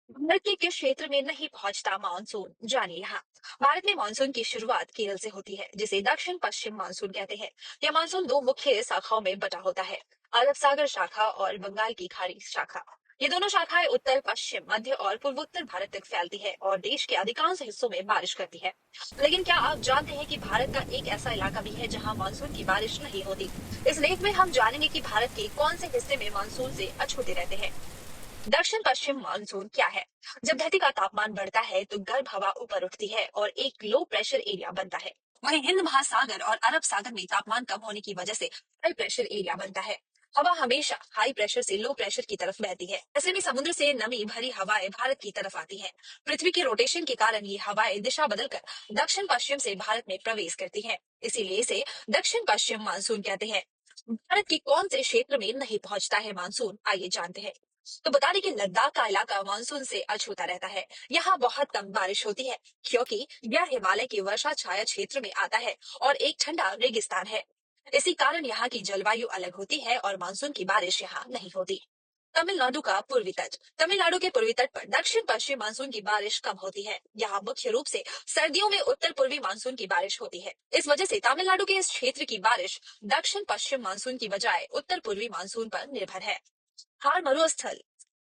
भारत के किस क्षेत्र में नहीं पहुंचता मानसून, जानिए यहाँ। भारत में मानसून की शुरुआत केरल से होती है, जिसे दक्षिण पश्चिम मानसून कहते हैं। यह मानसून दो मुख्य शाखाओं में बटा होता है, अरब सागर शाखा और बंगाल की खाड़ी शाखा। ये दोनों शाखाएं उत्तर पश्चिम, मध्य और पूर्वोत्तर भारत तक फैलती है और देश के अधिकांश हिस्सों में बारिश करती है। लेकिन क्या आप जानते हैं कि भारत का एक ऐसा इलाका भी है जहां मानसून की बारिश नहीं होती? इस लेख में हम जानेंगे कि भारत के कौन से हिस्से में मानसून से अछूते रहते हैं। दक्षिण पश्चिम मानसून क्या है? जब धरती का तापमान बढ़ता है तो गर्म हवा ऊपर उठती है और एक लो प्रेशर एरिया बनता है। वहीं हिंद महासागर और अरब सागर में तापमान कम होने की वजह से हाई प्रेशर एरिया बनता है। हवा हमेशा हाई प्रेशर से लो प्रेशर की तरफ बहती है। ऐसे में समुद्र से नमी भरी हवाएं भारत की तरफ आती हैं। पृथ्वी के रोटेशन के कारण ये हवाएं दिशा बदलकर दक्षिण पश्चिम से भारत में प्रवेश करती हैं। इसीलिए इसे दक्षिण पश्चिम मानसून कहते हैं। भारत के कौन से क्षेत्र में नहीं पहुंचता है मानसून, आइए जानते हैं। तो बता दें कि लद्दाख का इलाका मानसून से अछूता रहता है। यहाँ बहुत कम बारिश होती है, क्योंकि यह हिमालय के वर्षा छाया क्षेत्र में आता है और एक ठंडा रेगिस्तान है। इसी कारण यहाँ की जलवायु अलग होती है और मानसून की बारिश यहाँ नहीं होती। तमिलनाडु का पूर्वी तट। तमिलनाडु के पूर्वी तट पर दक्षिण पश्चिम मानसून की बारिश कम होती है। यहाँ मुख्य रूप से सर्दियों में उत्तर पूर्वी मानसून की बारिश होती है। इस वजह से तमिलनाडु के इस क्षेत्र की बारिश दक्षिण पश्चिम मानसून की बजाय उत्तर पूर्वी मानसून पर निर्भर है। थार मरुस्थल,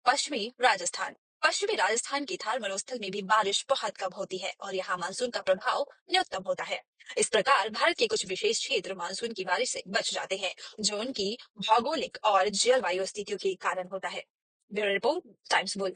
पश्चिमी राजस्थान। पश्चिमी राजस्थान की थार मरुस्थल में भी बारिश बहुत कम होती है और यहाँ मानसून का प्रभाव न्यूनतम होता है। इस प्रकार भारत के कुछ विशेष क्षेत्र मानसून की बारिश से बच जाते हैं, जो उनकी भौगोलिक और जलवायु स्थितियों के कारण होता है। ब्यूरो रिपोर्ट, टाइम्स बोल।